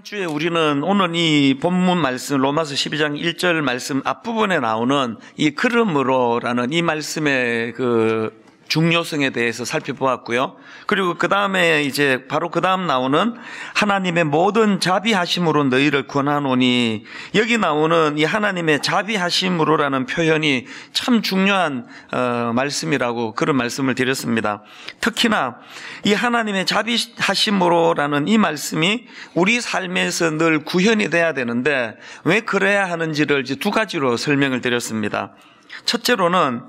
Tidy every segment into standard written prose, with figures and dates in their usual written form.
주에 우리는 오늘 이 본문 말씀 로마서 12장 1절 말씀 앞부분에 나오는 이 그러므로라는 이 말씀의 그 중요성에 대해서 살펴보았고요. 그리고 그 다음에 이제 바로 그 다음 나오는 하나님의 모든 자비하심으로 너희를 구원하노니, 여기 나오는 이 하나님의 자비하심으로라는 표현이 참 중요한 말씀이라고 그런 말씀을 드렸습니다. 특히나 이 하나님의 자비하심으로라는 이 말씀이 우리 삶에서 늘 구현이 돼야 되는데 왜 그래야 하는지를 이제 두 가지로 설명을 드렸습니다. 첫째로는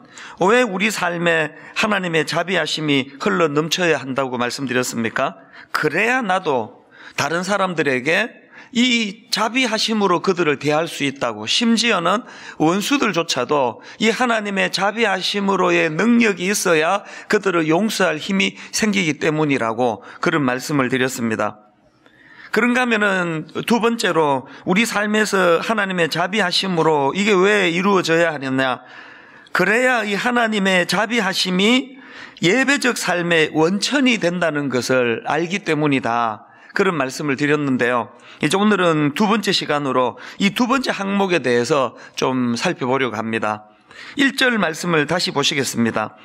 왜 우리 삶에 하나님의 자비하심이 흘러 넘쳐야 한다고 말씀드렸습니까? 그래야 나도 다른 사람들에게 이 자비하심으로 그들을 대할 수 있다고, 심지어는 원수들조차도 이 하나님의 자비하심으로의 능력이 있어야 그들을 용서할 힘이 생기기 때문이라고 그런 말씀을 드렸습니다. 그런가 하면은 두 번째로 우리 삶에서 하나님의 자비하심으로 이게 왜 이루어져야 하느냐? 그래야 이 하나님의 자비하심이 예배적 삶의 원천이 된다는 것을 알기 때문이다. 그런 말씀을 드렸는데요. 이제 오늘은 두 번째 시간으로 이 두 번째 항목에 대해서 좀 살펴보려고 합니다. 1절 말씀을 다시 보시겠습니다.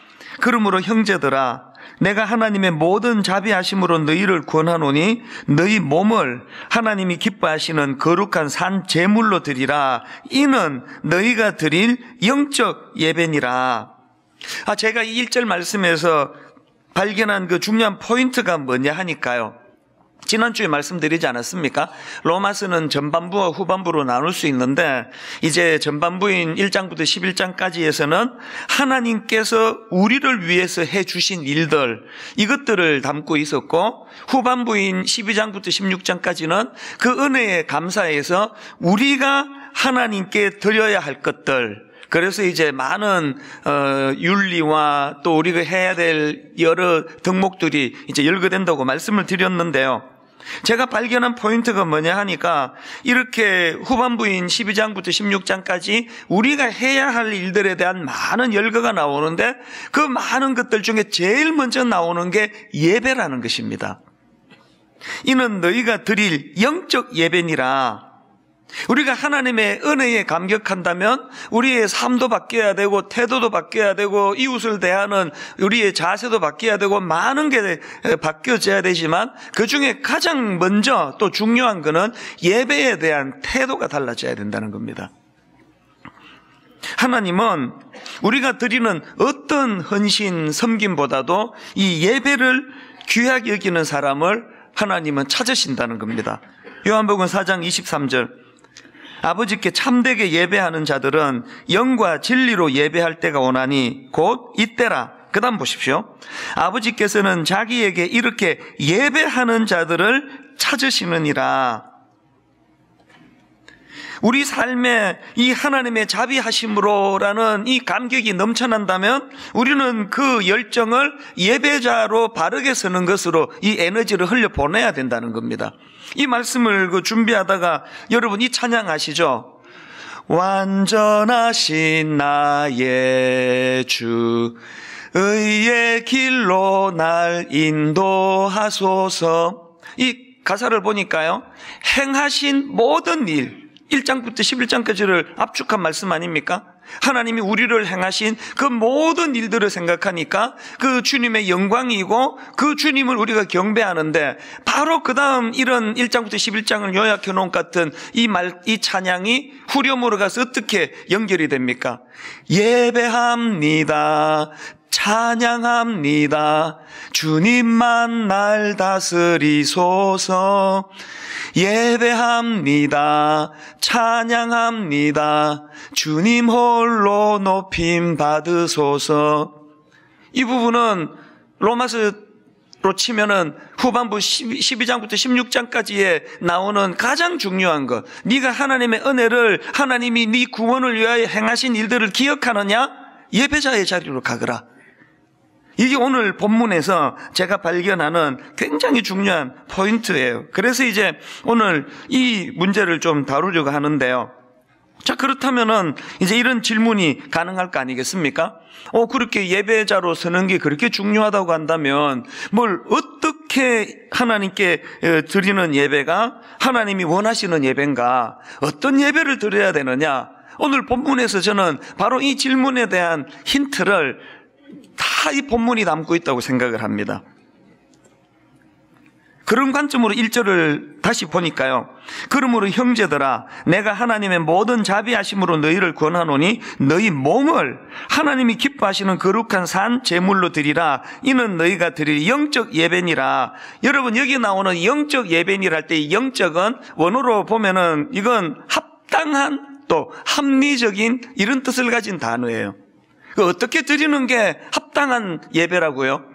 그러므로 형제들아, 내가 하나님의 모든 자비하심으로 너희를 구원하노니 너희 몸을 하나님이 기뻐하시는 거룩한 산 제물로 드리라. 이는 너희가 드릴 영적 예배니라. 제가 이 1절 말씀에서 발견한 그 중요한 포인트가 뭐냐 하니까요, 지난주에 말씀드리지 않았습니까? 로마서는 전반부와 후반부로 나눌 수 있는데, 이제 전반부인 1장부터 11장까지에서는 하나님께서 우리를 위해서 해주신 일들, 이것들을 담고 있었고, 후반부인 12장부터 16장까지는 그 은혜에 감사해서 우리가 하나님께 드려야 할 것들, 그래서 이제 많은 윤리와 또 우리가 해야 될 여러 덕목들이 이제 열거된다고 말씀을 드렸는데요. 제가 발견한 포인트가 뭐냐 하니까, 이렇게 후반부인 12장부터 16장까지 우리가 해야 할 일들에 대한 많은 열거가 나오는데, 그 많은 것들 중에 제일 먼저 나오는 게 예배라는 것입니다. 이는 너희가 드릴 영적 예배니라. 우리가 하나님의 은혜에 감격한다면 우리의 삶도 바뀌어야 되고, 태도도 바뀌어야 되고, 이웃을 대하는 우리의 자세도 바뀌어야 되고, 많은 게 바뀌어져야 되지만 그 중에 가장 먼저 또 중요한 거는 예배에 대한 태도가 달라져야 된다는 겁니다. 하나님은 우리가 드리는 어떤 헌신, 섬김보다도 이 예배를 귀하게 여기는 사람을 하나님은 찾으신다는 겁니다. 요한복음 4장 23절, 아버지께 참되게 예배하는 자들은 영과 진리로 예배할 때가 오나니 곧 이때라. 그 다음 보십시오. 아버지께서는 자기에게 이렇게 예배하는 자들을 찾으시느니라. 우리 삶에 이 하나님의 자비하심으로라는 이 감격이 넘쳐난다면 우리는 그 열정을 예배자로 바르게 서는 것으로 이 에너지를 흘려보내야 된다는 겁니다. 이 말씀을 준비하다가 여러분 이 찬양 아시죠? 완전하신 나의 주, 의의 길로 날 인도하소서. 이 가사를 보니까요, 행하신 모든 일, 1장부터 11장까지를 압축한 말씀 아닙니까? 하나님이 우리를 행하신 그 모든 일들을 생각하니까 그 주님의 영광이고 그 주님을 우리가 경배하는데, 바로 그 다음 이런 1장부터 11장을 요약해 놓은 것 같은 이 찬양이 후렴으로 가서 어떻게 연결이 됩니까? 예배합니다. 찬양합니다. 주님만 날 다스리소서. 예배합니다. 찬양합니다. 주님 홀로 높임 받으소서. 이 부분은 로마서로 치면은 후반부 12장부터 16장까지에 나오는 가장 중요한 것, 네가 하나님의 은혜를, 하나님이 네 구원을 위하여 행하신 일들을 기억하느냐? 예배자의 자리로 가거라. 이게 오늘 본문에서 제가 발견하는 굉장히 중요한 포인트예요. 그래서 이제 오늘 이 문제를 좀 다루려고 하는데요. 자, 그렇다면은 이제 이런 질문이 가능할 거 아니겠습니까? 그렇게 예배자로 서는 게 그렇게 중요하다고 한다면 뭘 어떻게 하나님께 드리는 예배가 하나님이 원하시는 예배인가? 어떤 예배를 드려야 되느냐? 오늘 본문에서 저는 바로 이 질문에 대한 힌트를 다 이 본문이 담고 있다고 생각을 합니다. 그런 관점으로 1절을 다시 보니까요. 그러므로 형제들아, 내가 하나님의 모든 자비하심으로 너희를 권하노니 너희 몸을 하나님이 기뻐하시는 거룩한 산 제물로 드리라. 이는 너희가 드릴 영적 예배니라. 여러분, 여기 나오는 영적 예배니라 할 때 영적은 원어로 보면은 이건 합당한 또 합리적인 이런 뜻을 가진 단어예요. 어떻게 드리는 게 합당한 예배라고요?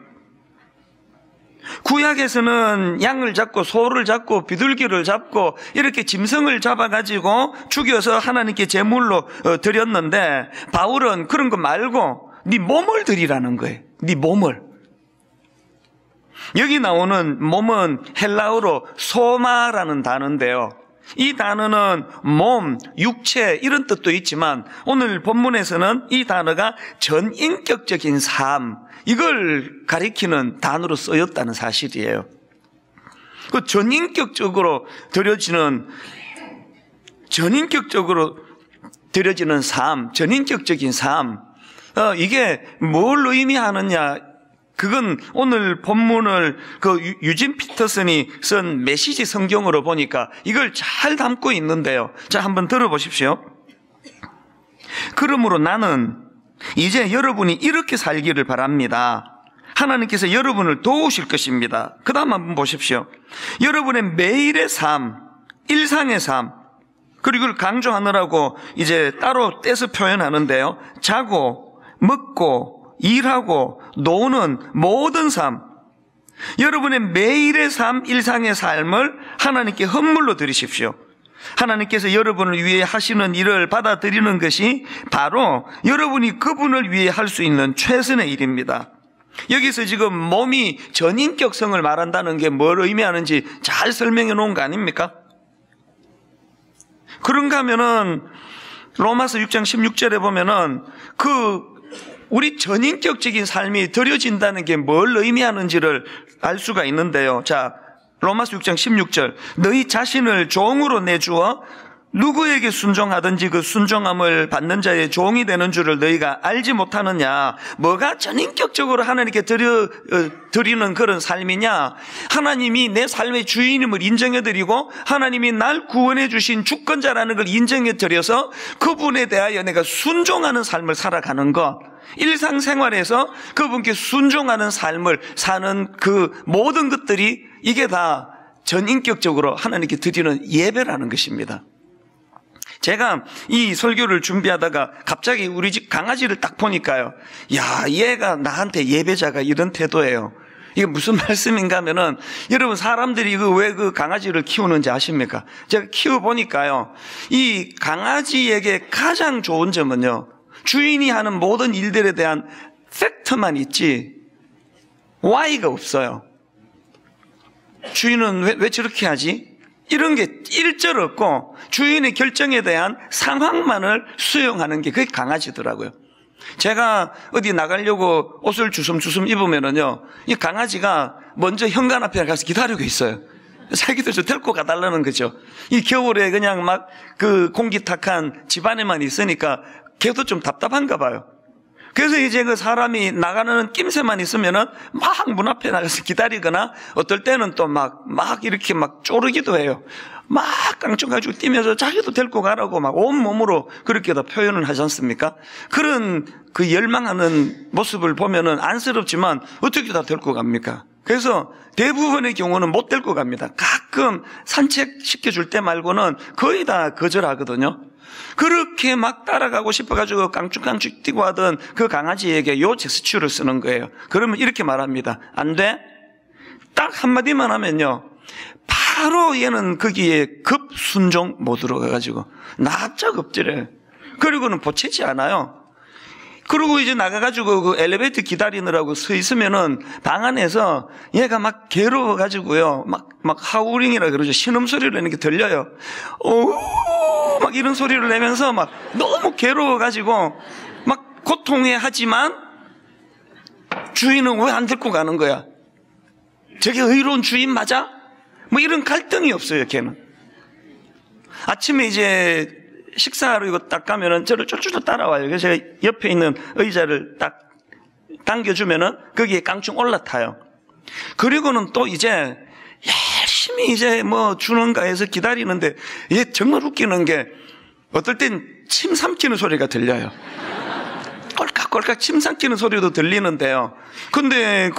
구약에서는 양을 잡고 소를 잡고 비둘기를 잡고 이렇게 짐승을 잡아가지고 죽여서 하나님께 제물로 드렸는데 바울은 그런 거 말고 네 몸을 드리라는 거예요. 네 몸을. 여기 나오는 몸은 헬라어로 소마라는 단어인데요. 이 단어는 몸, 육체 이런 뜻도 있지만 오늘 본문에서는 이 단어가 전인격적인 삶, 이걸 가리키는 단어로 쓰였다는 사실이에요. 그 전인격적으로 드려지는 삶, 전인격적인 삶, 이게 뭘 의미하느냐? 그건 오늘 본문을 유진 피터슨이 쓴 메시지 성경으로 보니까 이걸 잘 담고 있는데요. 자, 한번 들어보십시오. 그러므로 나는 이제 여러분이 이렇게 살기를 바랍니다. 하나님께서 여러분을 도우실 것입니다. 그 다음 한번 보십시오. 여러분의 매일의 삶, 일상의 삶, 그리고 이걸 강조하느라고 이제 따로 떼서 표현하는데요. 자고, 먹고, 일하고, 노는 모든 삶, 여러분의 매일의 삶, 일상의 삶을 하나님께 헌물로 드리십시오. 하나님께서 여러분을 위해 하시는 일을 받아들이는 것이 바로 여러분이 그분을 위해 할 수 있는 최선의 일입니다. 여기서 지금 몸이 전인격성을 말한다는 게 뭘 의미하는지 잘 설명해 놓은 거 아닙니까? 그런가 하면은 로마서 6장 16절에 보면은 우리 전인격적인 삶이 드려진다는 게 뭘 의미하는지를 알 수가 있는데요. 자, 로마서 6장 16절. 너희 자신을 종으로 내주어 누구에게 순종하든지 그 순종함을 받는 자의 종이 되는 줄을 너희가 알지 못하느냐? 뭐가 전인격적으로 하나님께 드리는 그런 삶이냐? 하나님이 내 삶의 주인임을 인정해드리고 하나님이 날 구원해 주신 주권자라는 걸 인정해드려서 그분에 대하여 내가 순종하는 삶을 살아가는 것. 일상생활에서 그분께 순종하는 삶을 사는 그 모든 것들이 이게 다 전인격적으로 하나님께 드리는 예배라는 것입니다. 제가 이 설교를 준비하다가 갑자기 우리 집 강아지를 딱 보니까요. 야, 얘가 나한테 예배자가 이런 태도예요. 이게 무슨 말씀인가 하면은 여러분 사람들이 왜 그 강아지를 키우는지 아십니까? 제가 키워보니까요. 이 강아지에게 가장 좋은 점은요. 주인이 하는 모든 일들에 대한 팩트만 있지 Y가 없어요. 주인은 왜 저렇게 하지? 이런 게 일절 없고 주인의 결정에 대한 상황만을 수용하는 게 그게 강아지더라고요. 제가 어디 나가려고 옷을 주섬주섬 입으면은요, 이 강아지가 먼저 현관 앞에 가서 기다리고 있어요. 자기들 좀 데리고 가달라는 거죠. 이 겨울에 그냥 막 그 공기탁한 집안에만 있으니까 걔도 좀 답답한가 봐요. 그래서 이제 그 사람이 나가는 낌새만 있으면은 막 문 앞에 나가서 기다리거나 어떨 때는 또 막 이렇게 막 쪼르기도 해요. 막 깡충가지고 뛰면서 자기도 데리고 가라고 막 온몸으로 그렇게 다 표현을 하지 않습니까? 그런 그 열망하는 모습을 보면은 안쓰럽지만 어떻게 다 데리고 갑니까? 그래서 대부분의 경우는 못 데리고 갑니다. 가끔 산책시켜줄 때 말고는 거의 다 거절하거든요. 그렇게 막 따라가고 싶어가지고 깡충깡충 뛰고 하던 그 강아지에게 요 제스처를 쓰는 거예요. 그러면 이렇게 말합니다. 안 돼? 딱 한마디만 하면요. 바로 얘는 거기에 급순종 모드로 가가지고 납작 엎드려요. 그리고는 보채지 않아요. 그리고 이제 나가가지고 그 엘리베이터 기다리느라고 서 있으면은 방 안에서 얘가 막 괴로워가지고요. 막 하우링이라 그러죠. 신음소리를 이렇게 들려요. 막 막 이런 소리를 내면서 막 너무 괴로워가지고 막 고통해하지만 주인은 왜 안 데리고 가는 거야? 저게 의로운 주인 맞아? 뭐 이런 갈등이 없어요, 걔는. 아침에 이제 식사하러 이거 딱 가면은 저를 쫄쫄 따라와요. 그래서 제가 옆에 있는 의자를 딱 당겨주면은 거기에 깡충 올라타요. 그리고는 또 이제 열심히 이제 뭐 주는가 해서 기다리는데 얘 정말 웃기는 게 어떨 땐 침 삼키는 소리가 들려요. 꼴깍꼴깍 침 삼키는 소리도 들리는데요. 근데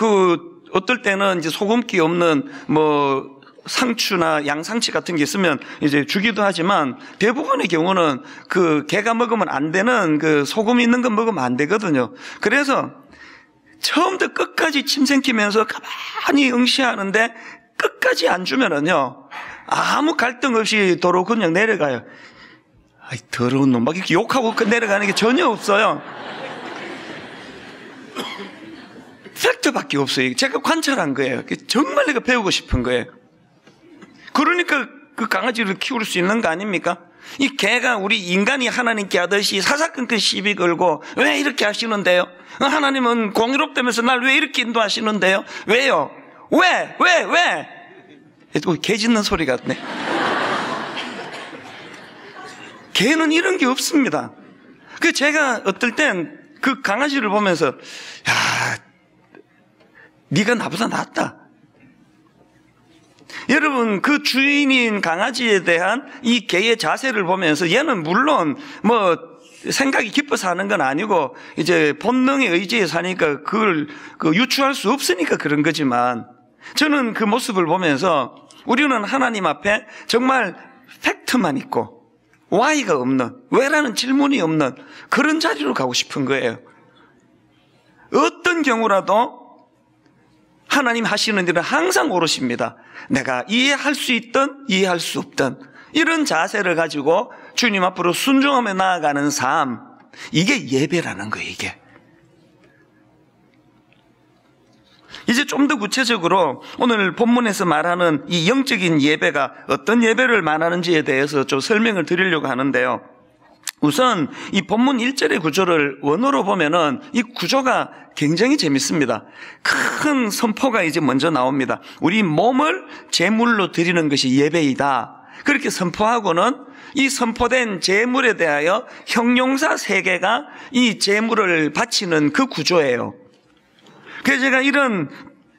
어떨 때는 이제 소금기 없는 뭐 상추나 양상치 같은 게 있으면 이제 주기도 하지만 대부분의 경우는 개가 먹으면 안 되는 소금 있는 거 먹으면 안 되거든요. 그래서 처음부터 끝까지 침 삼키면서 가만히 응시하는데 끝까지 안 주면은요, 아무 갈등 없이 도로 그냥 내려가요. 아이, 더러운 놈. 막 이렇게 욕하고 내려가는 게 전혀 없어요. 팩트밖에 없어요. 제가 관찰한 거예요. 정말 내가 배우고 싶은 거예요. 그러니까 그 강아지를 키울 수 있는 거 아닙니까? 이 개가 우리 인간이 하나님께 하듯이 사사건건 시비 걸고 왜 이렇게 하시는데요? 하나님은 공의롭다면서 날 왜 이렇게 인도하시는데요? 왜요? 왜? 개 짖는 소리 같네. 개는 이런 게 없습니다. 제가 어떨 땐 그 강아지를 보면서 야, 네가 나보다 낫다. 여러분, 그 주인인 강아지에 대한 이 개의 자세를 보면서 얘는 물론 뭐 생각이 깊어서 하는 건 아니고 이제 본능의 의지에 사니까 그걸 유추할 수 없으니까 그런 거지만, 저는 그 모습을 보면서 우리는 하나님 앞에 정말 팩트만 있고 why가 없는, 왜라는 질문이 없는 그런 자리로 가고 싶은 거예요. 어떤 경우라도 하나님 하시는 일은 항상 옳으십니다. 내가 이해할 수 있든 이해할 수 없든 이런 자세를 가지고 주님 앞으로 순종하며 나아가는 삶, 이게 예배라는 거예요. 이게 이제 좀 더 구체적으로 오늘 본문에서 말하는 이 영적인 예배가 어떤 예배를 말하는지에 대해서 좀 설명을 드리려고 하는데요. 우선 이 본문 1절의 구조를 원어로 보면은 이 구조가 굉장히 재밌습니다. 큰 선포가 이제 먼저 나옵니다. 우리 몸을 제물로 드리는 것이 예배이다. 그렇게 선포하고는 이 선포된 제물에 대하여 형용사 3개가 이 제물을 바치는 그 구조예요. 그래서 제가 이런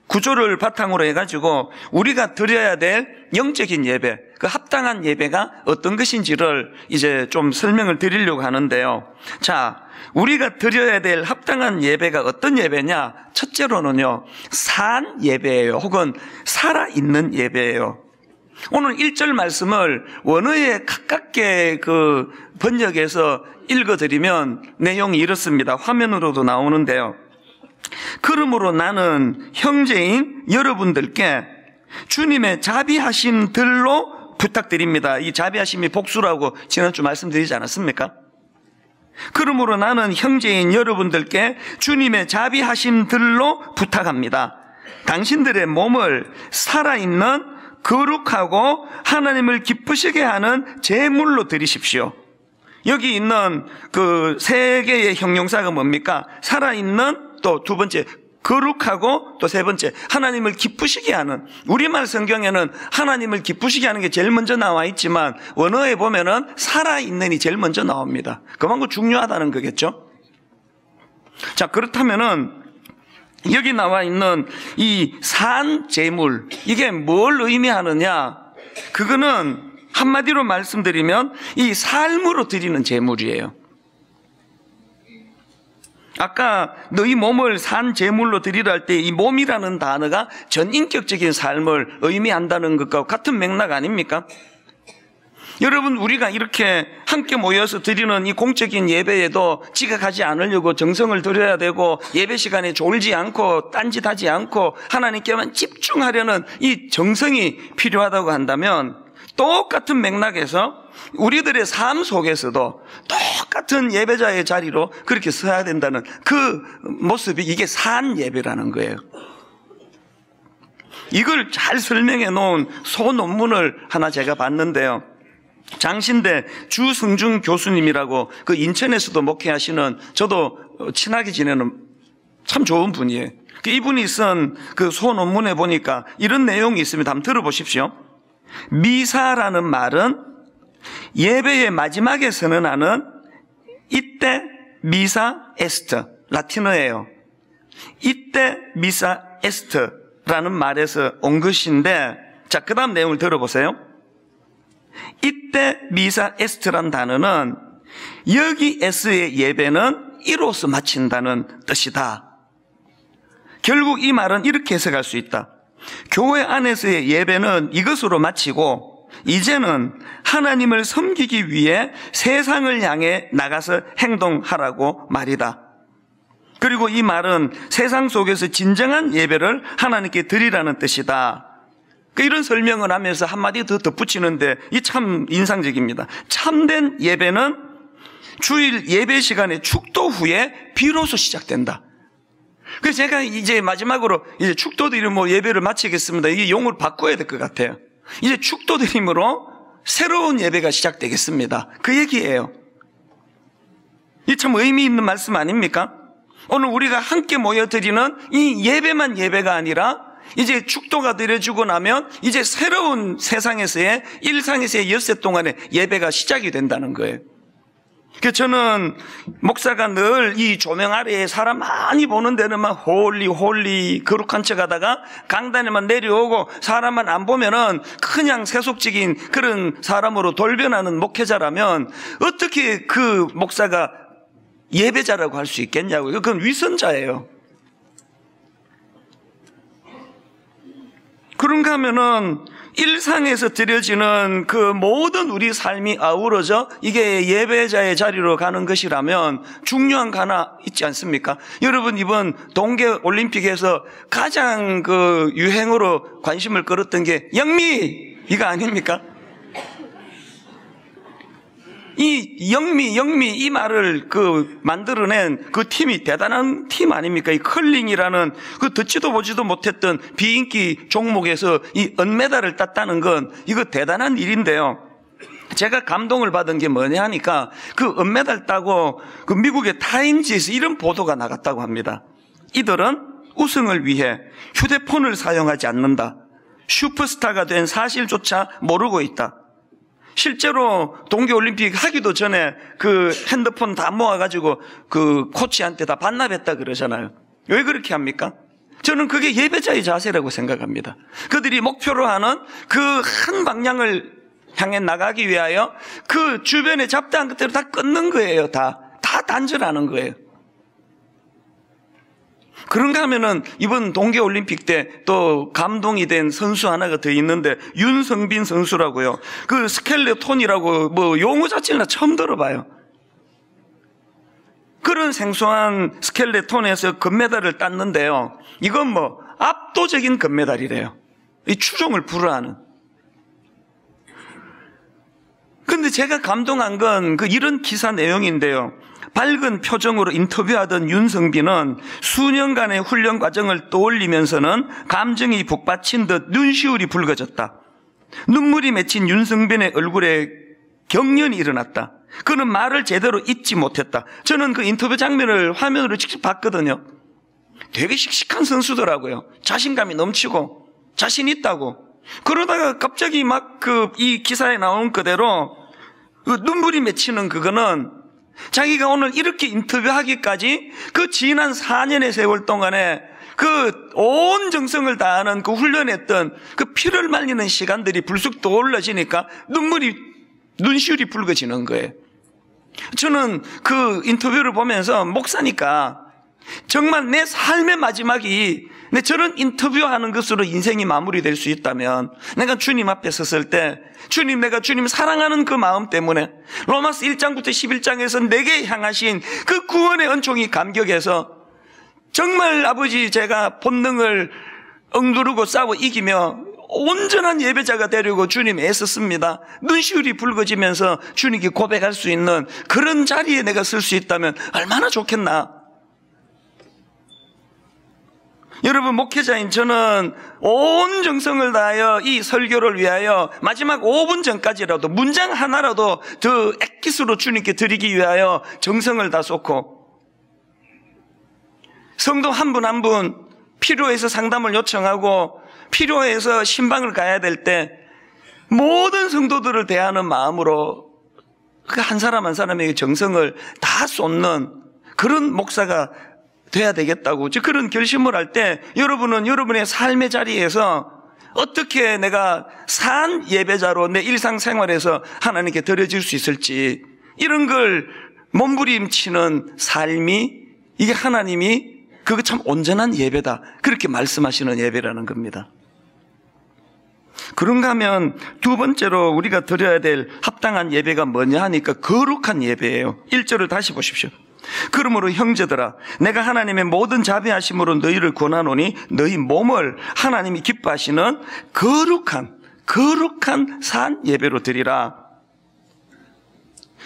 구조를 바탕으로 해가지고 우리가 드려야 될 영적인 예배, 그 합당한 예배가 어떤 것인지를 이제 좀 설명을 드리려고 하는데요. 자, 우리가 드려야 될 합당한 예배가 어떤 예배냐? 첫째로는요, 산 예배예요. 혹은 살아있는 예배예요. 오늘 1절 말씀을 원어에 가깝게 번역해서 읽어드리면 내용이 이렇습니다. 화면으로도 나오는데요. 그러므로 나는 형제인 여러분들께 주님의 자비하심들로 부탁드립니다. 이 자비하심이 복수라고 지난주 말씀드리지 않았습니까? 그러므로 나는 형제인 여러분들께 주님의 자비하심들로 부탁합니다. 당신들의 몸을 살아있는 거룩하고 하나님을 기쁘시게 하는 제물로 드리십시오. 여기 있는 그 3개의 형용사가 뭡니까? 살아있는, 또 2번째 거룩하고, 또 3번째 하나님을 기쁘시게 하는. 우리말 성경에는 하나님을 기쁘시게 하는 게 제일 먼저 나와 있지만 원어에 보면은 살아있는이 제일 먼저 나옵니다. 그만큼 중요하다는 거겠죠. 자, 그렇다면은 여기 나와 있는 이 산 제물, 이게 뭘 의미하느냐? 그거는 한마디로 말씀드리면 이 삶으로 드리는 제물이에요. 아까 너희 몸을 산 제물로 드리라 할 때 이 몸이라는 단어가 전인격적인 삶을 의미한다는 것과 같은 맥락 아닙니까? 여러분, 우리가 이렇게 함께 모여서 드리는 이 공적인 예배에도 지각하지 않으려고 정성을 들여야 되고, 예배 시간에 졸지 않고 딴짓하지 않고 하나님께만 집중하려는 이 정성이 필요하다고 한다면, 똑같은 맥락에서 우리들의 삶 속에서도 똑같은 예배자의 자리로 그렇게 서야 된다는 그 모습이, 이게 산 예배라는 거예요. 이걸 잘 설명해 놓은 소논문을 하나 제가 봤는데요. 장신대 주승준 교수님이라고 그 인천에서도 목회하시는 저도 친하게 지내는 참 좋은 분이에요. 이분이 쓴 그 소논문에 보니까 이런 내용이 있습니다. 한번 들어보십시오. 미사라는 말은 예배의 마지막에 선언하는 이때 미사 에스트, 라틴어예요. 이때 미사 에스트라는 말에서 온 것인데, 자, 그 다음 내용을 들어보세요. 이때 미사 에스트란 단어는 여기에서의 예배는 이로써 마친다는 뜻이다. 결국 이 말은 이렇게 해석할 수 있다. 교회 안에서의 예배는 이것으로 마치고 이제는 하나님을 섬기기 위해 세상을 향해 나가서 행동하라고 말이다. 그리고 이 말은 세상 속에서 진정한 예배를 하나님께 드리라는 뜻이다. 이런 설명을 하면서 한마디 더 덧붙이는데 이 참 인상적입니다. 참된 예배는 주일 예배 시간에 축도 후에 비로소 시작된다. 그래서 제가 이제 마지막으로 이제 축도드림 예배를 마치겠습니다. 이게 용어를 바꿔야 될 것 같아요. 이제 축도드림으로 새로운 예배가 시작되겠습니다. 그 얘기예요. 이 참 의미 있는 말씀 아닙니까? 오늘 우리가 함께 모여드리는 이 예배만 예배가 아니라 이제 축도가 드려지고 나면 이제 새로운 세상에서의 일상에서의 엿새 동안의 예배가 시작이 된다는 거예요. 그래서 저는 목사가 늘 이 조명 아래에 사람 많이 보는 데는만 홀리 거룩한 척 하다가 강단에만 내려오고 사람만 안 보면은 그냥 세속적인 그런 사람으로 돌변하는 목회자라면 어떻게 그 목사가 예배자라고 할 수 있겠냐고요. 그건 위선자예요. 그런가 하면은 일상에서 드려지는 그 모든 우리 삶이 아우러져 이게 예배자의 자리로 가는 것이라면 중요한 거 하나 있지 않습니까? 여러분, 이번 동계올림픽에서 가장 그 유행어로 관심을 끌었던 게 영미! 이거 아닙니까? 이 영미 이 말을 만들어낸 그 팀이 대단한 팀 아닙니까? 이 컬링이라는 그 듣지도 보지도 못했던 비인기 종목에서 이 은메달을 땄다는 건 이거 대단한 일인데요. 제가 감동을 받은 게 뭐냐 하니까 그 은메달 따고 그 미국의 타임지에서 이런 보도가 나갔다고 합니다. 이들은 우승을 위해 휴대폰을 사용하지 않는다. 슈퍼스타가 된 사실조차 모르고 있다. 실제로 동계올림픽 하기도 전에 그 핸드폰 다 모아가지고 그 코치한테 다 반납했다 그러잖아요. 왜 그렇게 합니까? 저는 그게 예배자의 자세라고 생각합니다. 그들이 목표로 하는 그 한 방향을 향해 나가기 위하여 그 주변에 잡다한 것들을 다 끊는 거예요. 다 단절하는 거예요. 그런가 하면은 이번 동계올림픽 때 또 감동이 된 선수 하나가 더 있는데 윤성빈 선수라고요. 그 스켈레톤이라고 용어 자체는 처음 들어봐요. 그런 생소한 스켈레톤에서 금메달을 땄는데요. 이건 압도적인 금메달이래요. 이 추종을 불허하는. 근데 제가 감동한 건 이런 기사 내용인데요. 밝은 표정으로 인터뷰하던 윤성빈은 수년간의 훈련 과정을 떠올리면서는 감정이 북받친 듯 눈시울이 붉어졌다. 눈물이 맺힌 윤성빈의 얼굴에 경련이 일어났다. 그는 말을 제대로 잊지 못했다. 저는 그 인터뷰 장면을 화면으로 직접 봤거든요. 되게 씩씩한 선수더라고요. 자신감이 넘치고 자신 있다고. 그러다가 갑자기 이 기사에 나온 그대로 눈물이 맺히는 그거는 자기가 오늘 이렇게 인터뷰하기까지 그 지난 4년의 세월 동안에 그 온 정성을 다하는 그 훈련했던 그 피를 말리는 시간들이 불쑥 떠올라지니까 눈시울이 붉어지는 거예요. 저는 그 인터뷰를 보면서 목사니까 정말 내 삶의 마지막이 저런 인터뷰하는 것으로 인생이 마무리될 수 있다면 내가 주님 앞에 섰을 때 내가 주님 사랑하는 그 마음 때문에 로마서 1장부터 11장에서 내게 향하신 그 구원의 은총이 감격해서 정말 아버지 제가 본능을 억누르고 싸워 이기며 온전한 예배자가 되려고 주님 애썼습니다. 눈시울이 붉어지면서 주님께 고백할 수 있는 그런 자리에 내가 설 수 있다면 얼마나 좋겠나. 여러분, 목회자인 저는 온 정성을 다하여 이 설교를 위하여 마지막 5분 전까지라도 문장 하나라도 더 액기스로 주님께 드리기 위하여 정성을 다 쏟고, 성도 한 분 한 분 필요해서 상담을 요청하고 필요해서 신방을 가야 될 때 모든 성도들을 대하는 마음으로 그 한 사람 한 사람에게 정성을 다 쏟는 그런 목사가 돼야 되겠다고, 즉 그런 결심을 할 때 여러분은 여러분의 삶의 자리에서 어떻게 내가 산 예배자로 내 일상생활에서 하나님께 드려질 수 있을지, 이런 걸 몸부림치는 삶이, 이게 하나님이 그거 참 온전한 예배다, 그렇게 말씀하시는 예배라는 겁니다. 그런가 하면 두 번째로 우리가 드려야 될 합당한 예배가 뭐냐 하니까 거룩한 예배예요. 1절을 다시 보십시오. 그러므로 형제들아, 내가 하나님의 모든 자비하심으로 너희를 권하노니 너희 몸을 하나님이 기뻐하시는 거룩한 산 예배로 드리라.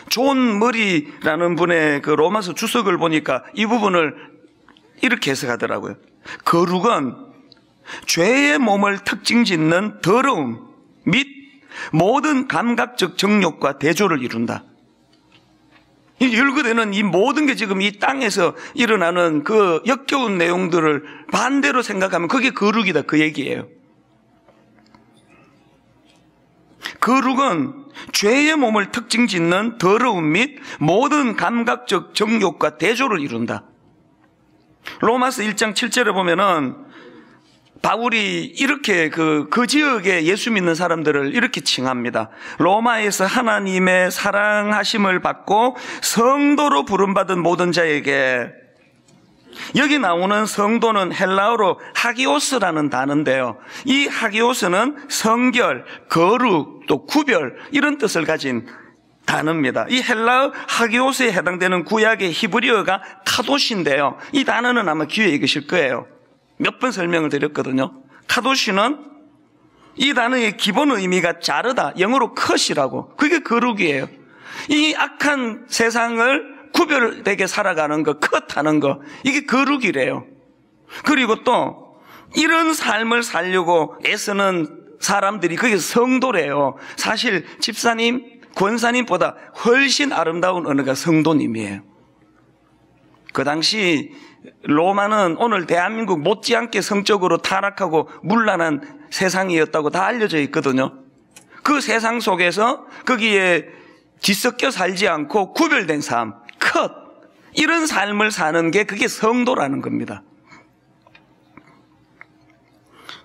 존 머리라는 분의 그 로마서 주석을 보니까 이 부분을 이렇게 해석하더라고요. 거룩은 죄의 몸을 특징 짓는 더러움 및 모든 감각적 정욕과 대조를 이룬다. 열거되는 이 모든 게 지금 이 땅에서 일어나는 그 역겨운 내용들을 반대로 생각하면 그게 거룩이다, 그 얘기예요. 거룩은 죄의 몸을 특징 짓는 더러움 및 모든 감각적 정욕과 대조를 이룬다. 로마서 1장 7절에 보면은 바울이 이렇게 그 지역에 예수 믿는 사람들을 이렇게 칭합니다. 로마에서 하나님의 사랑하심을 받고 성도로 부름받은 모든 자에게, 여기 나오는 성도는 헬라어로 하기오스라는 단어인데요, 이 하기오스는 성결, 거룩, 또 구별, 이런 뜻을 가진 단어입니다. 이 헬라어 하기오스에 해당되는 구약의 히브리어가 카도시인데요, 이 단어는 아마 귀에 익으실 거예요. 몇 번 설명을 드렸거든요. 카도시는 이 단어의 기본 의미가 자르다, 영어로 컷이라고, 그게 거룩이에요. 이 악한 세상을 구별되게 살아가는 거, 컷하는 거, 이게 거룩이래요. 그리고 또 이런 삶을 살려고 애쓰는 사람들이 그게 성도래요. 사실 집사님, 권사님보다 훨씬 아름다운 언어가 성도님이에요. 그 당시 로마는 오늘 대한민국 못지않게 성적으로 타락하고 문란한 세상이었다고 다 알려져 있거든요. 그 세상 속에서 거기에 뒤섞여 살지 않고 구별된 삶, 컷, 이런 삶을 사는 게 그게 성도라는 겁니다.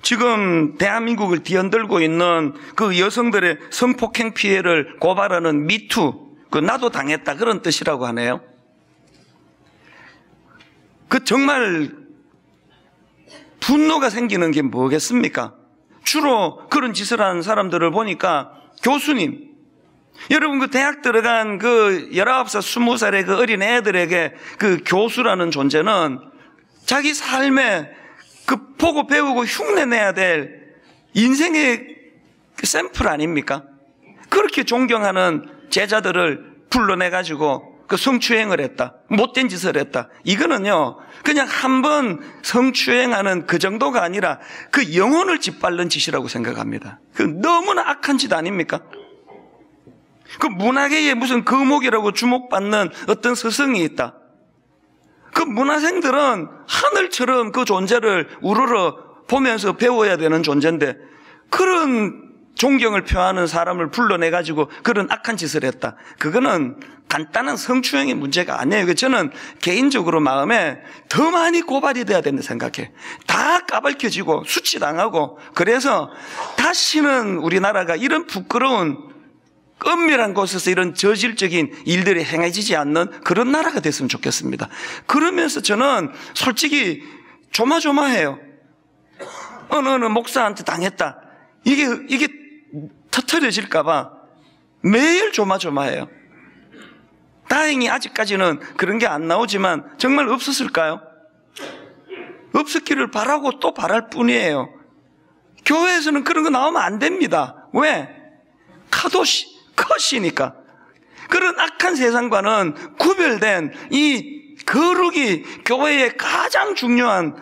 지금 대한민국을 뒤흔들고 있는 그 여성들의 성폭행 피해를 고발하는 미투, 그 나도 당했다, 그런 뜻이라고 하네요. 그 정말 분노가 생기는 게 뭐겠습니까? 주로 그런 짓을 하는 사람들을 보니까 교수님, 여러분 그 대학 들어간 그 19살, 20살의 그 어린 애들에게 그 교수라는 존재는 자기 삶에 그 보고 배우고 흉내내야 될 인생의 샘플 아닙니까? 그렇게 존경하는 제자들을 불러내가지고 그 성추행을 했다, 못된 짓을 했다, 이거는요 그냥 한번 성추행하는 그 정도가 아니라 그 영혼을 짓밟는 짓이라고 생각합니다. 그 너무나 악한 짓 아닙니까? 그 문화계에 무슨 거목이라고 주목받는 어떤 스승이 있다, 그 문화생들은 하늘처럼 그 존재를 우러러 보면서 배워야 되는 존재인데 그런 존경을 표하는 사람을 불러내가지고 그런 악한 짓을 했다, 그거는 간단한 성추행의 문제가 아니에요. 저는 개인적으로 마음에 더 많이 고발이 돼야 된다 생각해. 다 까발켜지고 수치당하고, 그래서 다시는 우리나라가 이런 부끄러운 은밀한 곳에서 이런 저질적인 일들이 행해지지 않는 그런 나라가 됐으면 좋겠습니다. 그러면서 저는 솔직히 조마조마해요. 어느 목사한테 당했다, 이게 터트려질까봐 매일 조마조마해요. 다행히 아직까지는 그런 게 안 나오지만 정말 없었을까요? 없었기를 바라고 또 바랄 뿐이에요. 교회에서는 그런 거 나오면 안 됩니다. 왜? 컷이니까. 그런 악한 세상과는 구별된 이 거룩이 교회의 가장 중요한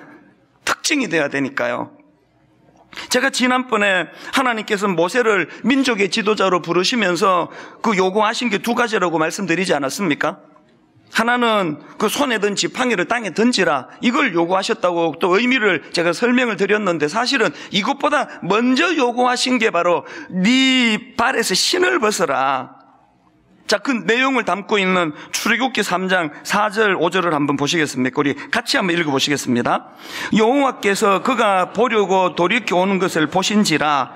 확증이 돼야 되니까요. 제가 지난번에 하나님께서 모세를 민족의 지도자로 부르시면서 그 요구하신 게 두 가지라고 말씀드리지 않았습니까? 하나는 그 손에 든 지팡이를 땅에 던지라, 이걸 요구하셨다고 또 의미를 제가 설명을 드렸는데, 사실은 이것보다 먼저 요구하신 게 바로 네 발에서 신을 벗어라. 자, 그 내용을 담고 있는 출애굽기 3장 4절 5절을 한번 보시겠습니까? 우리 같이 한번 읽어보시겠습니다. 여호와께서 그가 보려고 돌이켜 오는 것을 보신지라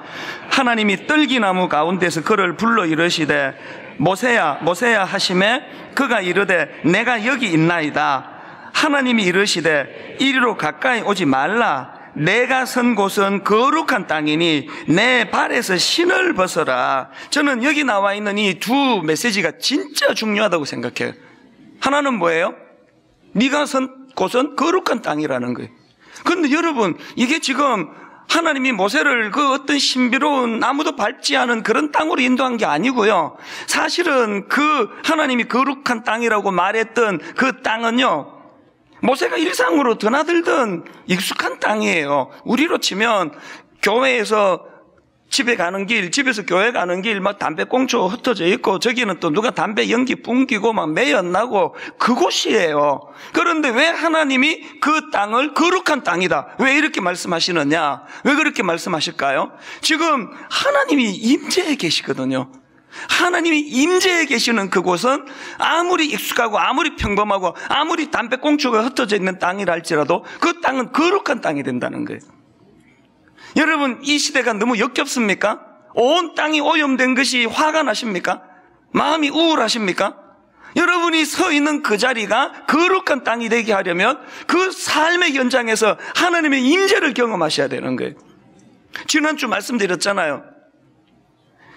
하나님이 떨기나무 가운데서 그를 불러 이르시되 모세야 모세야 하시매 그가 이르되 내가 여기 있나이다. 하나님이 이르시되 이리로 가까이 오지 말라. 내가 선 곳은 거룩한 땅이니 내 발에서 신을 벗어라. 저는 여기 나와 있는 이 두 메시지가 진짜 중요하다고 생각해요. 하나는 뭐예요? 네가 선 곳은 거룩한 땅이라는 거예요. 그런데 여러분, 이게 지금 하나님이 모세를 그 어떤 신비로운 아무도 밟지 않은 그런 땅으로 인도한 게 아니고요, 사실은 그 하나님이 거룩한 땅이라고 말했던 그 땅은요, 모세가 일상으로 드나들던 익숙한 땅이에요. 우리로 치면 교회에서 집에 가는 길, 집에서 교회 가는 길 막 담배꽁초 흩어져 있고, 저기는 또 누가 담배 연기 뿜기고 막 매연나고 그곳이에요. 그런데 왜 하나님이 그 땅을 거룩한 땅이다, 왜 이렇게 말씀하시느냐? 왜 그렇게 말씀하실까요? 지금 하나님이 임재해 계시거든요. 하나님이 임재해 계시는 그곳은 아무리 익숙하고 아무리 평범하고 아무리 담배꽁초가 흩어져 있는 땅이라 할지라도 그 땅은 거룩한 땅이 된다는 거예요. 여러분, 이 시대가 너무 역겹습니까? 온 땅이 오염된 것이 화가 나십니까? 마음이 우울하십니까? 여러분이 서 있는 그 자리가 거룩한 땅이 되게 하려면 그 삶의 현장에서 하나님의 임재를 경험하셔야 되는 거예요. 지난주 말씀드렸잖아요.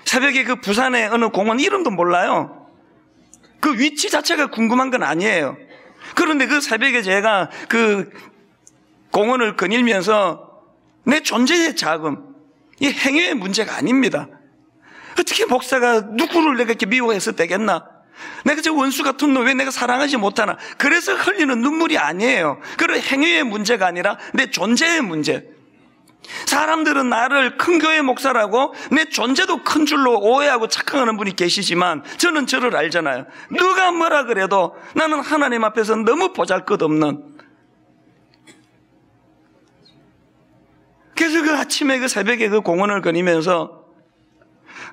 새벽에 그 부산의 어느 공원 이름도 몰라요. 그 위치 자체가 궁금한 건 아니에요. 그런데 그 새벽에 제가 그 공원을 거닐면서 내 존재의 자금, 이 행위의 문제가 아닙니다. 어떻게 목사가 누구를 내가 이렇게 미워해서 되겠나? 내가 저 원수 같은 놈 왜 내가 사랑하지 못하나? 그래서 흘리는 눈물이 아니에요. 그런 행위의 문제가 아니라 내 존재의 문제. 사람들은 나를 큰 교회 목사라고 내 존재도 큰 줄로 오해하고 착각하는 분이 계시지만, 저는 저를 알잖아요. 누가 뭐라 그래도 나는 하나님 앞에서 너무 보잘것없는. 그래서 그 아침에 그 새벽에 그 공원을 거니면서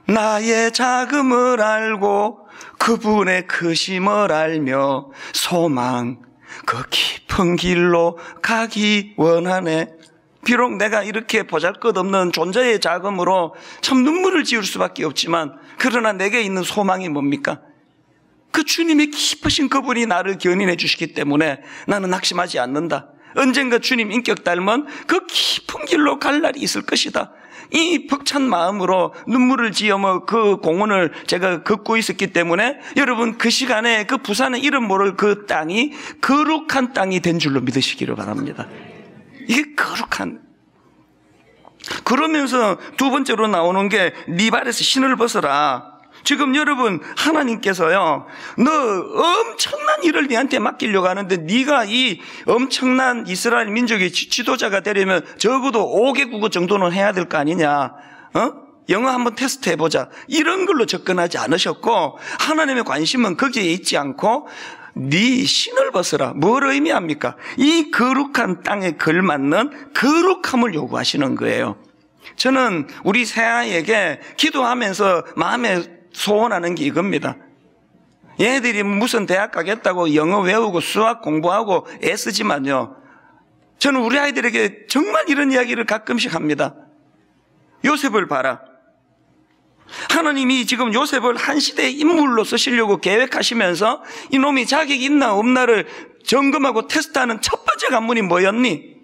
나의 자금을 알고 그분의 크심을 알며 소망 그 깊은 길로 가기 원하네. 비록 내가 이렇게 보잘것없는 존재의 자금으로 참 눈물을 지을 수밖에 없지만, 그러나 내게 있는 소망이 뭡니까? 그 주님의 깊으신 그분이 나를 견인해 주시기 때문에 나는 낙심하지 않는다. 언젠가 주님 인격 닮은 그 깊은 길로 갈 날이 있을 것이다. 이 벅찬 마음으로 눈물을 지으며 그 공원을 제가 걷고 있었기 때문에, 여러분, 그 시간에 그 부산의 이름 모를 그 땅이 거룩한 땅이 된 줄로 믿으시기를 바랍니다. 이게 거룩한. 그러면서 두 번째로 나오는 게 네 발에서 신을 벗어라. 지금 여러분, 하나님께서요, 너 엄청난 일을 네한테 맡기려고 하는데, 네가 이 엄청난 이스라엘 민족의 지도자가 되려면 적어도 5개국어 정도는 해야 될 거 아니냐? 영어 한번 테스트 해보자, 이런 걸로 접근하지 않으셨고, 하나님의 관심은 거기에 있지 않고 네 신을 벗어라. 뭘 의미합니까? 이 거룩한 땅에 걸맞는 거룩함을 요구하시는 거예요. 저는 우리 새아이에게 기도하면서 마음에 소원하는 게 이겁니다. 얘네들이 무슨 대학 가겠다고 영어 외우고 수학 공부하고 애쓰지만요, 저는 우리 아이들에게 정말 이런 이야기를 가끔씩 합니다. 요셉을 봐라. 하나님이 지금 요셉을 한 시대의 인물로 쓰시려고 계획하시면서 이놈이 자격이 있나 없나를 점검하고 테스트하는 첫 번째 관문이 뭐였니?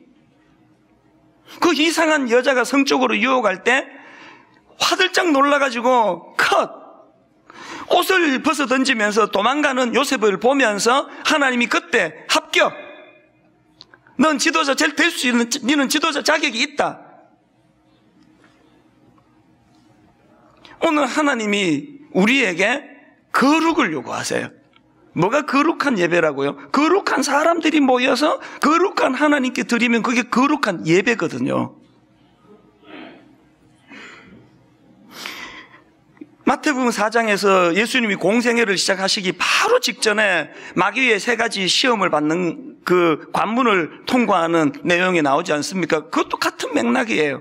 그 이상한 여자가 성적으로 유혹할 때 화들짝 놀라가지고 옷을 벗어 던지면서 도망가는 요셉을 보면서 하나님이 그때 합격! 넌 지도자 될 수 있는, 너는 지도자 자격이 있다. 오늘 하나님이 우리에게 거룩을 요구하세요. 뭐가 거룩한 예배라고요? 거룩한 사람들이 모여서 거룩한 하나님께 드리면 그게 거룩한 예배거든요. 마태복음 4장에서 예수님이 공생애를 시작하시기 바로 직전에 마귀의 3가지 시험을 받는 그 관문을 통과하는 내용이 나오지 않습니까? 그것도 같은 맥락이에요.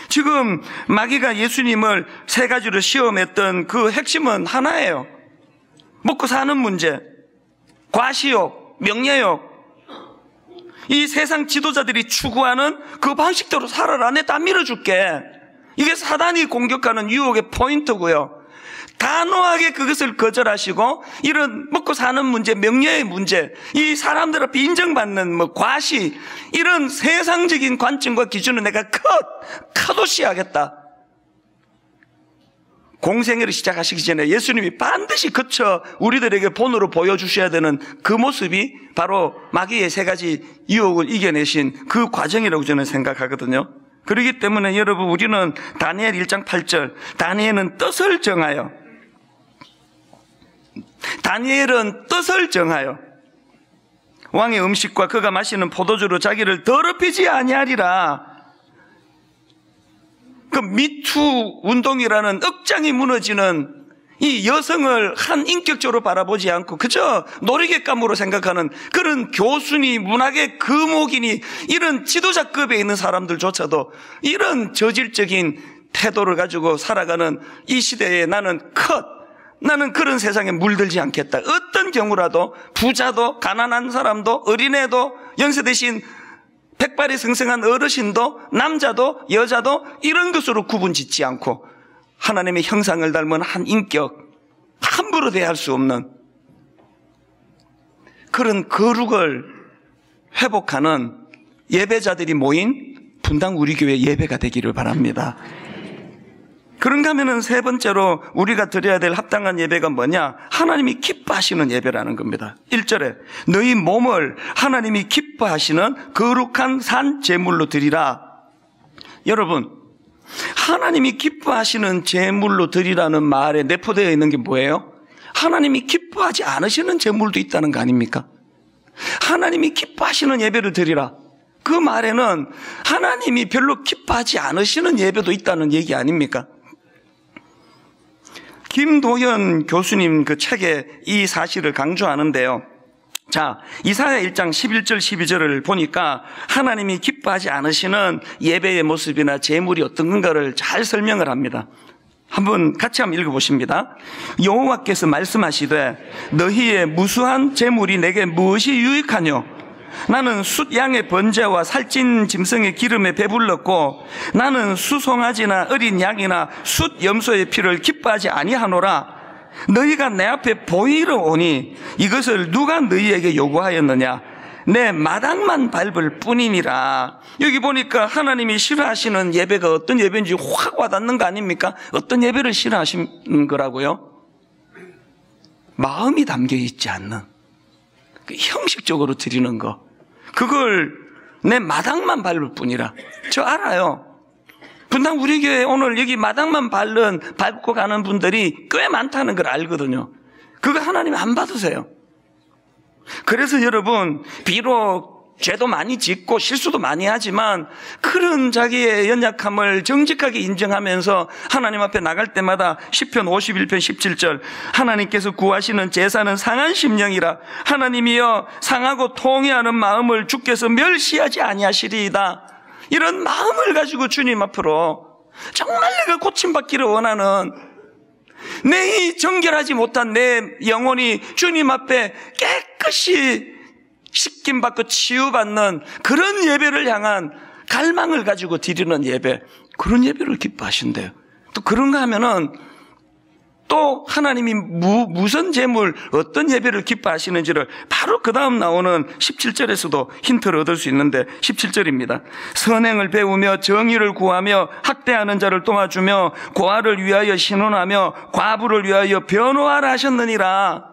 지금 마귀가 예수님을 3가지로 시험했던 그 핵심은 하나예요. 먹고 사는 문제, 과시욕, 명예욕. 이 세상 지도자들이 추구하는 그 방식대로 살아라. 내 다 밀어줄게. 이게 사단이 공격하는 유혹의 포인트고요. 단호하게 그것을 거절하시고 이런 먹고 사는 문제, 명예의 문제, 이 사람들 앞에 인정받는 과시, 이런 세상적인 관점과 기준을 내가 컷오시하겠다. 공생애를 시작하시기 전에 예수님이 반드시 거쳐 우리들에게 본으로 보여주셔야 되는 그 모습이 바로 마귀의 3가지 유혹을 이겨내신 그 과정이라고 저는 생각하거든요. 그렇기 때문에 여러분, 우리는 다니엘 1장 8절, 다니엘은 뜻을 정하여, 왕의 음식과 그가 마시는 포도주로 자기를 더럽히지 아니하리라. 그 미투 운동이라는 억장이 무너지는 이 여성을 한 인격적으로 바라보지 않고 그저 놀이객감으로 생각하는 그런 교수니 문학의 금옥이니 이런 지도자급에 있는 사람들조차도 이런 저질적인 태도를 가지고 살아가는 이 시대에 나는 그런 세상에 물들지 않겠다. 어떤 경우라도 부자도 가난한 사람도 어린애도 연세 대신 백발이 승승한 어르신도 남자도 여자도 이런 것으로 구분짓지 않고 하나님의 형상을 닮은 한 인격, 함부로 대할 수 없는 그런 거룩을 회복하는 예배자들이 모인 분당 우리 교회 예배가 되기를 바랍니다. 그런가 하면은 3번째로 우리가 드려야 될 합당한 예배가 뭐냐? 하나님이 기뻐하시는 예배라는 겁니다. 1절에 너희 몸을 하나님이 기뻐하시는 거룩한 산 제물로 드리라. 여러분, 하나님이 기뻐하시는 제물로 드리라는 말에 내포되어 있는 게 뭐예요? 하나님이 기뻐하지 않으시는 제물도 있다는 거 아닙니까? 하나님이 기뻐하시는 예배를 드리라. 그 말에는 하나님이 별로 기뻐하지 않으시는 예배도 있다는 얘기 아닙니까? 김도현 교수님 그 책에 이 사실을 강조하는데요. 자, 이사야 1장 11절 12절을 보니까 하나님이 기뻐하지 않으시는 예배의 모습이나 제물이 어떤 건가를 잘 설명을 합니다. 한번 같이 한번 읽어보십니다. 여호와께서 말씀하시되 너희의 무수한 제물이 내게 무엇이 유익하뇨? 나는 숫 양의 번제와 살찐 짐승의 기름에 배불렀고 나는 수송아지나 어린 양이나 숫 염소의 피를 기뻐하지 아니하노라. 너희가 내 앞에 보이러 오니 이것을 누가 너희에게 요구하였느냐? 내 마당만 밟을 뿐이니라. 여기 보니까 하나님이 싫어하시는 예배가 어떤 예배인지 확 와닿는 거 아닙니까? 어떤 예배를 싫어하시는 거라고요? 마음이 담겨 있지 않는, 형식적으로 드리는 거, 그걸 내 마당만 밟을 뿐이라. 저 알아요. 분당 우리 교회 오늘 여기 마당만 밟고 가는 분들이 꽤 많다는 걸 알거든요. 그거 하나님 안 받으세요. 그래서 여러분, 비록 죄도 많이 짓고 실수도 많이 하지만 그런 자기의 연약함을 정직하게 인정하면서 하나님 앞에 나갈 때마다 시편 51편 17절 하나님께서 구하시는 제사는 상한 심령이라. 하나님이여 상하고 통회하는 마음을 주께서 멸시하지 아니하시리이다. 이런 마음을 가지고 주님 앞으로 정말 내가 고침받기를 원하는, 내 이 정결하지 못한 내 영혼이 주님 앞에 깨끗이 씻김받고 치유받는 그런 예배를 향한 갈망을 가지고 드리는 예배, 그런 예배를 기뻐하신대요. 또 그런가 하면은 또 하나님이 무슨 제물, 어떤 예배를 기뻐하시는지를 바로 그 다음 나오는 17절에서도 힌트를 얻을 수 있는데 17절입니다. 선행을 배우며 정의를 구하며 학대하는 자를 도와주며 고아를 위하여 신원하며 과부를 위하여 변호하라 하셨느니라.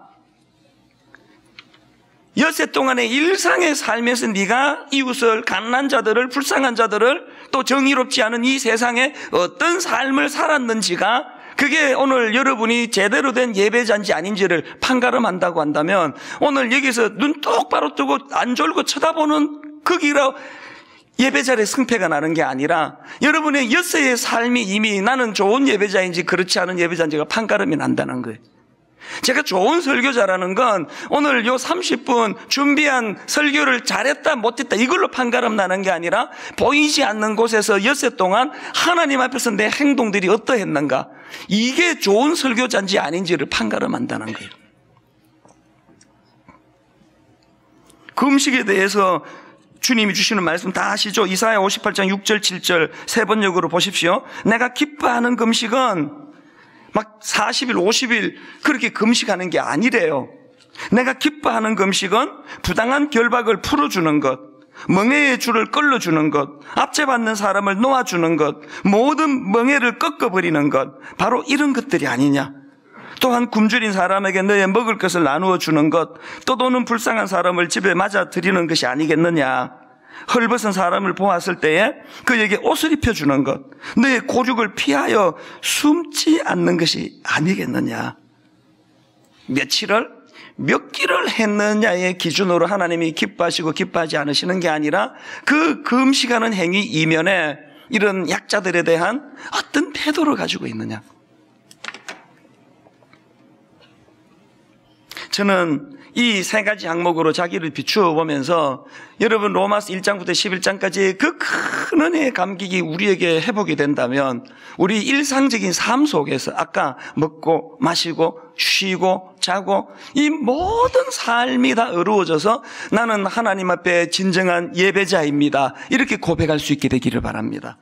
엿새 동안의 일상의 삶에서 네가 이웃을, 가난한 자들을, 불쌍한 자들을, 또 정의롭지 않은 이 세상에 어떤 삶을 살았는지가 그게 오늘 여러분이 제대로 된 예배자인지 아닌지를 판가름한다고 한다면 오늘 여기서 눈 똑바로 뜨고 안 졸고 쳐다보는 거기라 예배자의 승패가 나는 게 아니라 여러분의 여세의 삶이 이미 나는 좋은 예배자인지 그렇지 않은 예배자인지가 판가름이 난다는 거예요. 제가 좋은 설교자라는 건 오늘 요 30분 준비한 설교를 잘했다 못했다 이걸로 판가름 나는 게 아니라 보이지 않는 곳에서 엿새 동안 하나님 앞에서 내 행동들이 어떠했는가, 이게 좋은 설교자인지 아닌지를 판가름한다는 거예요. 그 음식에 대해서 주님이 주시는 말씀 다 아시죠? 이사야 58장 6절 7절 세 번역으로 보십시오. 내가 기뻐하는 금식은 막 40일 50일 그렇게 금식하는 게 아니래요. 내가 기뻐하는 금식은 부당한 결박을 풀어주는 것, 멍에의 줄을 끌어주는 것, 압제받는 사람을 놓아주는 것, 모든 멍에를 꺾어버리는 것, 바로 이런 것들이 아니냐. 또한 굶주린 사람에게 너의 먹을 것을 나누어 주는 것, 떠도는 불쌍한 사람을 집에 맞아 들이는 것이 아니겠느냐. 헐벗은 사람을 보았을 때에 그에게 옷을 입혀주는 것, 너의 고죽을 피하여 숨지 않는 것이 아니겠느냐. 며칠을 몇 끼를 했느냐의 기준으로 하나님이 기뻐하시고 기뻐하지 않으시는 게 아니라 그 금식하는 행위 이면에 이런 약자들에 대한 어떤 태도를 가지고 있느냐. 저는 이 세 가지 항목으로 자기를 비추어 보면서 여러분 로마서 1장부터 11장까지 그 큰 은혜의 감격이 우리에게 회복이 된다면 우리 일상적인 삶 속에서 아까 먹고 마시고 쉬고 자고 이 모든 삶이 다 어려워져서 나는 하나님 앞에 진정한 예배자입니다, 이렇게 고백할 수 있게 되기를 바랍니다.